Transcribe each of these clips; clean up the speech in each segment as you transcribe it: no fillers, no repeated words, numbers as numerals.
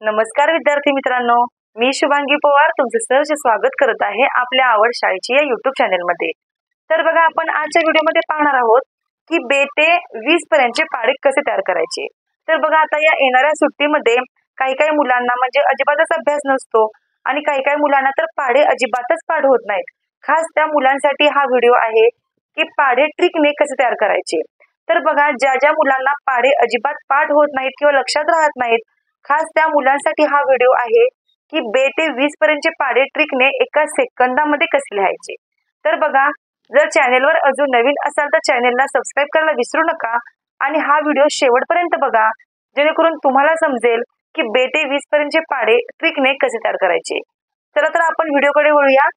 नमस्कार विद्यार्थी मित्रांनो, मी शुभांगी पवार तुमचे सहर्ष स्वागत करत आहे आपल्या आवड शाळेची या युट्यूब चॅनलमध्ये। तर बघा, आपण आजच्या व्हिडिओमध्ये पाहणार आहोत की बे ते 20 पर्यंतचे पाढे कसे तयार करायचे। तर बघा, आता या येणाऱ्या सुट्टीमध्ये काही काही मुलांना म्हणजे अजिबातच अभ्यास नसतो आणि काही काही मुलांना तर पाढे अजिबातच पाठ होत नाहीत। खास त्या मुलांसाठी हा व्हिडिओ आहे की पाढे ट्रिकने कसे तयार करायचे। तर बघा, ज्या ज्या मुलांना पाढे अजिबात पाठ होत नाहीत किंवा लक्षात राहत नाहीत, खास त्या मुलांसाठी हा व्हिडिओ आहे की बे ते 20 पर्यंतचे पाढे ट्रिकने एका सेकंदामध्ये कसे लिहायचे। तर बघा, जर चॅनेलवर अजून नवीन असाल तर चॅनेलला सबस्क्राईब करायला विसरू नका आणि हा व्हिडिओ शेवटपर्यंत बघा, जेणेकरून तुम्हाला समजेल की बे ते 20 पर्यंतचे पाढे ट्रिकने कसे तयार करायचे। चला तर आपण व्हिडिओकडे वळूया।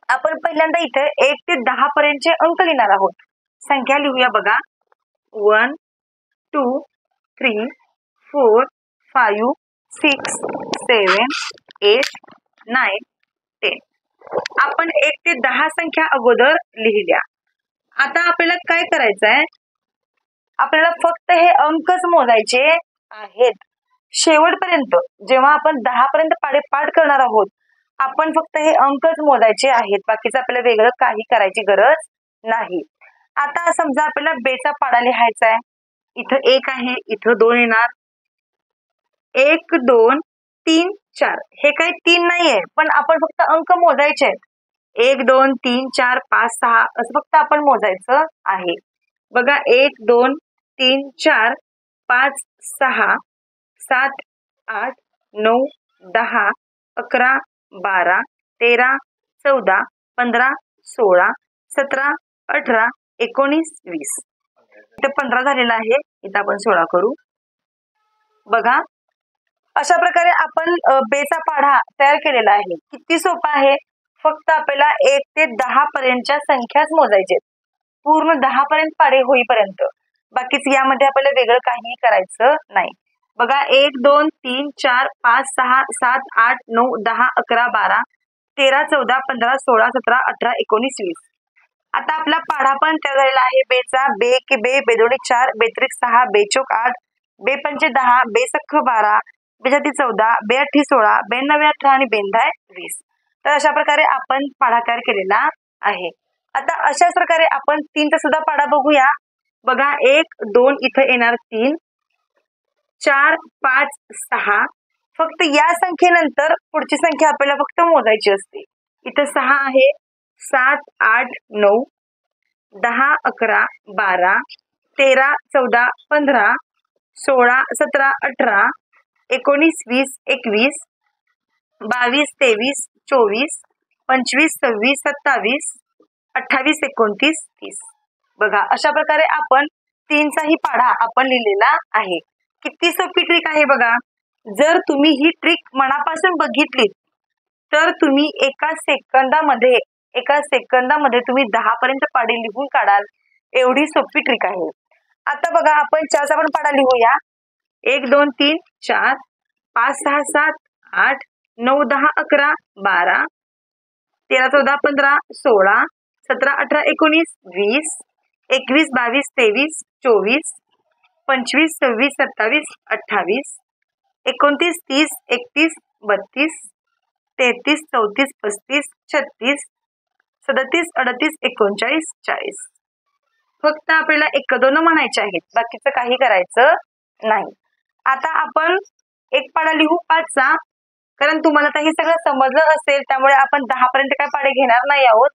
आपण पहिल्यांदा इथे 1 ते 10 पर्यंतचे अंक लिहिणार आहोत। संख्या लिहूया बघा, 1 2 3 4 5 6 7 8 9 10। आपण 1 ते 10 संख्या अगोदर लिहिल्या। आता आपल्याला काय करायचं आहे, आपल्याला फक्त हे अंकच मोजायचे आहेत शेवटपर्यंत। जेव्हा आपण 10 पर्यंत पाढे पाठ करणार आहोत, आपण फक्त हे अंकच मोजायचे आहेत, बाकीचं आपल्याला वेगळं काही करायची गरज नाही। आता समजा आपल्याला बेचा पाढा लिहायचा आहे, इथं 1 आहे, इथं 2 येणार, 1 2 3 4। हे काही 3 नाहीये, पण आपण फक्त अंक मोजायचे आहेत। 1 2 3 4 5 6 असं फक्त आपण मोजायचं आहे। बघा, 1 2 3 4 5 6 7 8 9 10 11 12 13 14 15 16 17 18 19 20। इथे 15 झालेला आहे, इथं आपण 16 करू। बघा, अशा प्रकारे आपण बेचा पाढा तयार केलेला आहे। किती सोपा आहे, फक्त आपल्याला 1 ते 10 पर्यंतच्या संख्याच मोजायचे, पूर्ण 10 पर्यंत पाढे होईपर्यंत। बाकीच यामध्ये आपल्याला वेगळं काही करायचं नाही। बघा, 1 2 3 4 5 6 7 8 9 10 11 12 13 14 15 16 17 18 19 20। आता आपला पाढा पण तयार झालेला आहे बेचा। बे के बे, बेदोडी 4, बेत्रिक 6, बेचोक 8, बेपंचे 10, बेसख्ख 12, बेछाती 14, बेअठी 16, बेनवे 18 आणि बेंधाय 20। तर अशा प्रकारे आपण पाढा तयार केलेला आहे। आता अशाच प्रकारे आपण 3चा सुद्धा पाढा बघूया। बघा, 1 2 इथं येणार 3 4 5 6। फक्त या संख्येनंतर पुढची संख्या आपल्याला फक्त मोजायची असते। इथं 6 आहे, 7 8 9 10 11 12 13 14 15 16 17 18 19 20 21 22 23 24 25 26 27 28 29 30। बघा, अशा प्रकारे आपण 3चाही पाढा आपण लिहिलेला आहे। किती सोपी ट्रिक आहे बघा। जर तुम्ही ही ट्रिक मनापासून बघितलीत तर तुम्ही एका सेकंदामध्ये तुम्ही 10 पर्यंत पाढे लिहून काढाल, एवढी सोपी ट्रिक आहे। आता बघा, आपण 4चा पण पाढा लिहूया। 1 2 3 4 5 6 7 8 9 10 11 12 13 14 15 16 17 18 19 20 21 22 23 24 25 26 27 28 29 30 31 32 33 34 35 36 37 38 39 40। फक्त आपल्याला 1 2 म्हणायचे आहेत, बाकीचं काही करायचं नाही। आता आपण एक पाढा लिहू 5चा, कारण तुम्हाला आता हे सगळं समजलं असेल, त्यामुळे आपण 10 पर्यंत काय पाढे घेणार नाही आहोत,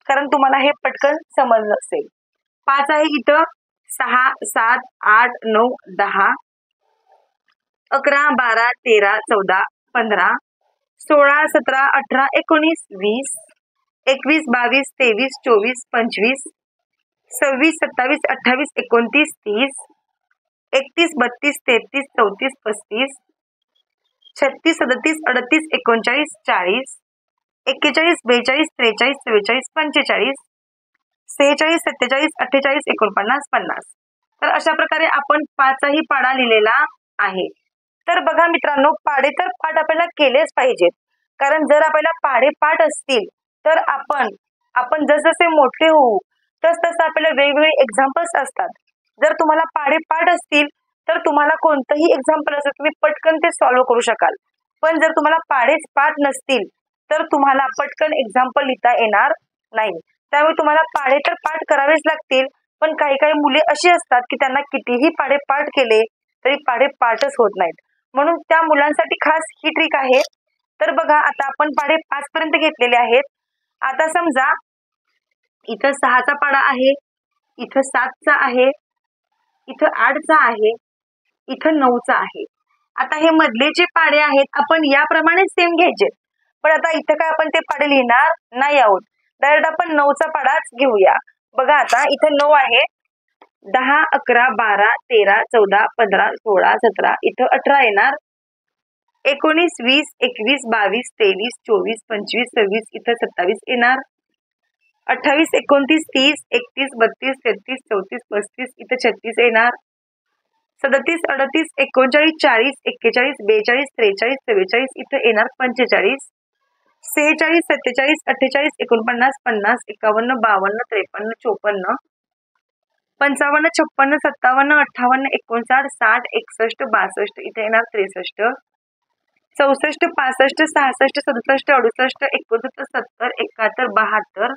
कारण तुम्हाला हे पटकन समजलं असेल। 5 आहे इथं, 6 7 8 9 10 11 12 13 14 15 16 17 18 19 20 21 22 23 24 25 26 27 28 29 30 31 32 33 34 35 36 37 38 39 40 41 42 43 44 45 46 47 48 49 50। तर अशा प्रकारे आपण 5चाही पाढा लिहिलेला आहे। तर बघा मित्रांनो, पाढे तर पाठ आपल्याला केलेच पाहिजेत, कारण जर आपल्याला पाढे पाठ असतील तर आपण जसजसे मोठे होऊ तसतसं आपल्याला वेगवेगळे एक्झाम्पल्स असतात। जर तुम्हाला पाढे पाठ असतील तर तुम्हाला कोणतंही एक्झाम्पल असेल तुम्ही पटकन ते सॉल्व्ह करू शकाल. पण जर तुम्हाला पाढेच पाठ नसतील तर तुम्हाला पटकन एक्झाम्पल लिहिता येणार नाही. त्यामुळे तुम्हाला पाढे तर पाठ करावेच लागतील, पण काही काही मुले अशी असतात की त्यांना कितीही पाढे पाठ केले तरी पाढे पाठच होत नाहीत. म्हणून त्या मुलांसाठी खास ही ट्रिक आहे. तर बघा, आता आपण पाढे 5 पर्यंत घेतलेले आहेत. आता समजा इथं 6चा पाढा आहे, इथं 7चा आहे, इथं 8चा आहे, इथं 9चा आहे. आता हे मधले जे पाढे आहेत आपण याप्रमाणे सेम घ्यायचे, पण आता इथं काय आपण ते पाढे लिहिणार नाही आहोत. डायरेक्ट आपण 9चा पाढाच घेऊया. बघा, आता इथं 9 आहे. 10, 11, 12, 13, 14, 15, 16, 17, इथं 18 येणार. 19, 20, 21, 22, 23, 24, 25, 26, इथं 27 येणार. 28, 29, 30, 31, 32, 33, 34, 35, इथं 36 येणार. 37, 38, 39, 40, 41, 42, 43, 44, इथं येणार 45. 46, 47, 48, 49, 50, 51, 52, 53, 54, 55, 56, 57, 58, 59, 60, 61, 62, इथे येणार 63. 64, 65, 66, 67, 68, 69, 70, 71, 72,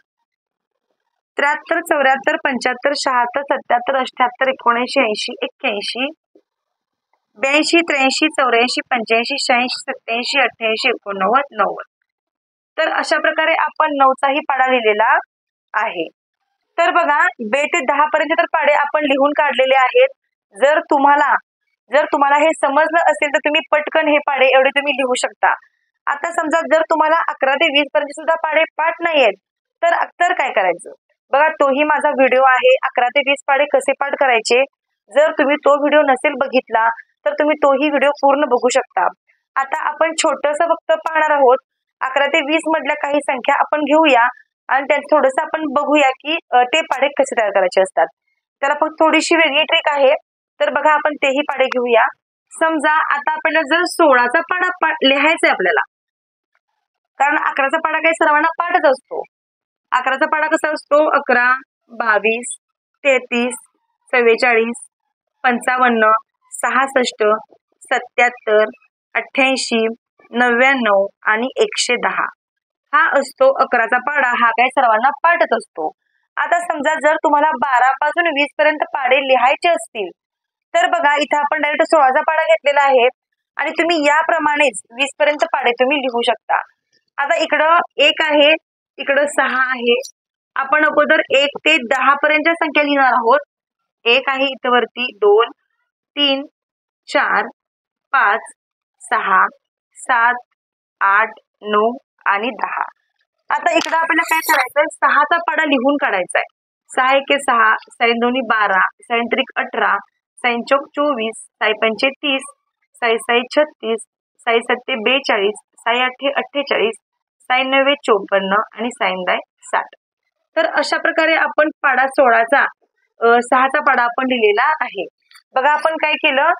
73, 74, 75, 76, 77, 78, 79, 80, 81, 82, 83, 84, 85, 86, 87, 88, 89, 90. तर अशा प्रकारे आपण 9चाही पाढा लिहिलेला आहे. तर बघा, बे ते 10 पर्यंत तर पाढे आपण लिहून काढलेले आहेत. जर तुम्हाला हे समजलं असेल तर तुम्ही पटकन हे पाढे एवढे तुम्ही लिहू शकता. आता समजा जर तुम्हाला 11 ते 20 पर्यंत सुद्धा पाढे पाठ नाहीयेत तर काय करायचं? बघा, तोही माझा व्हिडिओ आहे 11 ते 20 पाढे कसे पाठ करायचे. जर तुम्ही तो व्हिडिओ नसेल बघितला तर तुम्ही तोही व्हिडिओ पूर्ण बघू शकता. आता आपण छोटंसं फक्त पाहणार आहोत. 11 ते 20 मधल्या काही संख्या आपण घेऊया आणि त्यात थोडंसं आपण बघूया की ते पाढे कसे तयार करायचे असतात. त्याला फक्त थोडीशी वेगळी ट्रिक आहे. तर बघा, आपण तेही पाढे घेऊया. समजा आता आपल्याला जर 16चा पाढा लिहायचा आहे आपल्याला, कारण 11चा पाढा काही सर्वांना पाठच असतो. 11चा पाढा कसा असतो? 11, 22, 33, 44, 55, 66, 77, 88, 99 आणि 110. हा असतो 11चा पाढा. हा काही सर्वांना पाठच असतो. आता समजा जर तुम्हाला 12 पासून 20 पर्यंत पाढे लिहायचे असतील तर बघा, इथं आपण डायरेक्ट 16चा पाढा घेतलेला आहे आणि तुम्ही याप्रमाणेच 20 पर्यंत पाढे तुम्ही लिहू शकता. आता इकडं 1 आहे, इकडं 6 आहे. आपण अगोदर 1 ते 10 पर्यंतच्या संख्या लिहिणार आहोत. 1 आहे इथं वरती, 2, 3, 4, 5, 6, 7, 8, 9 आणि 10. आता इकडं आपल्याला काय करायचंय? 6चा पाढा लिहून काढायचा आहे. 6 एके 6, 6 दोन्ही 12, 6 त्रिक 18, 6 चौक 24, 6 पंचे 30, 6 6 36, 6 सत्ते 42, 6 अठ्ठे 48, 6 नव्वे 54 आणि 6 दाय 60. तर अशा प्रकारे आपण पाढा 16चा 6चा पाढा आपण लिहिलेला आहे. बघा, आपण काय केलं?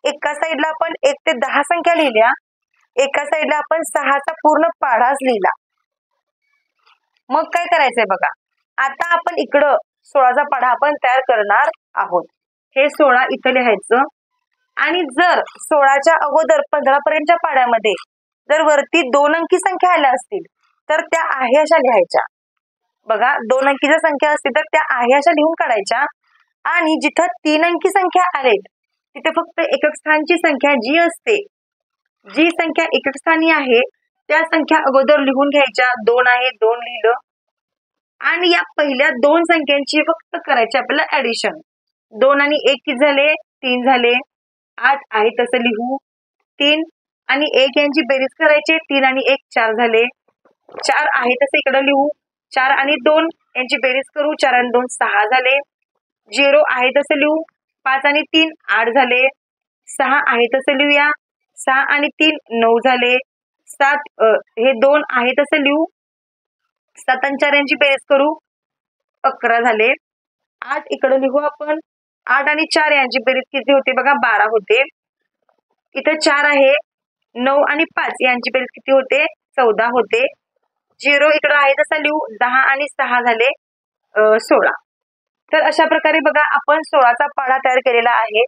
एका साईडला आपण 1 ते 10 संख्या लिहिल्या, एका साईडला आपण 6चा पूर्ण पाढाच लिहिला. मग काय करायचंय बघा, आता आपण इकडं 16चा पाढा आपण तयार करणार आहोत. हे 16 इथं लिहायचं आणि जर 16च्या अगोदर 15 पर्यंतच्या पाढ्यामध्ये जर वरती 2 अंकी संख्या आल्या असतील तर त्या आहे अशा लिहायच्या. बघा, 2 अंकीच्या संख्या असतील तर त्या आहे अशा लिहून काढायच्या आणि जिथं 3 अंकी संख्या आलेत तिथे फक्त एकक स्थानची संख्या जी असते, जी संख्या एकक स्थानी आहे त्या संख्या अगोदर लिहून घ्यायच्या. 2 आहे, 2 लिहिलं आणि या पहिल्या 2 संख्यांची फक्त करायची आपल्याला ऍडिशन. 2 आणि 1 किती झाले? 3 झाले. 8 आहे तसं लिहू. 3 आणि 1 यांची बेरीज करायची. 3 आणि 1 4 झाले. 4 आहे तसं इकडे लिहू. 4 आणि 2 यांची बेरीज करू. 4 आणि 2 6 झाले. 0 आहे तसं लिहू. 5 आणि 3 8 झाले. 6 आहे तसं लिहूया. 6 आणि 3 9 झाले. 7 हे 2 आहे तसं लिहू. 7 आणि 4 यांची बेरीज करू. 11 झाले. 8 इकडे लिहू आपण. 8 आणि 4 यांची बेरीज किती होते बघा? 12 होते. इथं 4 आहे. 9 आणि 5 यांची बेरीज किती होते? 14 होते. 0 इकडे आहे तसा लिहू. 10 आणि 6 झाले 16. तर अशा प्रकारे बघा, आपण 16चा पाढा तयार केलेला आहे.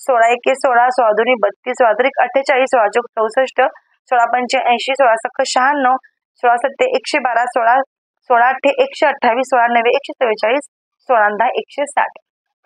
16 एके 16, 16 दोन्ही 32, 16 त्रिक 48, 16 चौक 64, 16 पंचे 80, 16 सख्ख 96, 16 सत्ते 112, 16 अठ्ठे 128, 16 नवे 144, 16 10 160.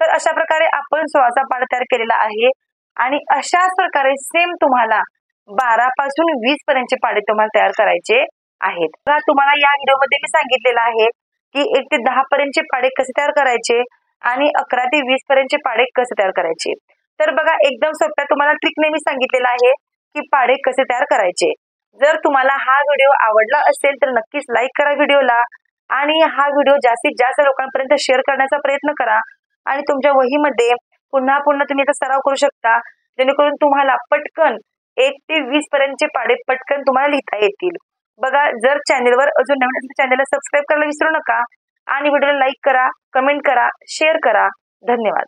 तर अशा प्रकारे आपण 16चा पाढा तयार केलेला आहे आणि अशाच प्रकारे सेम तुम्हाला 12 पासून 20 पर्यंतचे पाढे तुम्हाला तयार करायचे आहेत. तुम्हाला या व्हिडिओमध्ये मी सांगितलेलं आहे की 1 ते 10 पर्यंतचे पाढे कसे तयार करायचे आणि 11 ते 20 पर्यंतचे पाढे कसे तयार करायचे. तर बघा एकदम सोप्या तुम्हाला ट्रिकने मी सांगितलेलं आहे की पाढे कसे तयार करायचे. जर तुम्हाला हा व्हिडिओ आवडला असेल तर नक्कीच लाईक करा व्हिडिओला आणि हा व्हिडिओ जास्तीत जास्त लोकांपर्यंत शेअर करण्याचा प्रयत्न करा आणि तुमच्या वहीमध्ये पुन्हा पुन्हा तुम्ही याचा सराव करू शकता, जेणेकरून तुम्हाला पटकन 1 ते 20 पर्यंतचे पाढे पटकन तुम्हाला लिहिता येतील. बघा, जर चॅनेलवर अजून नवीन असेल तर चॅनेलला सबस्क्राईब करायला विसरू नका आणि व्हिडिओला लाईक करा, कमेंट करा, शेअर करा. धन्यवाद.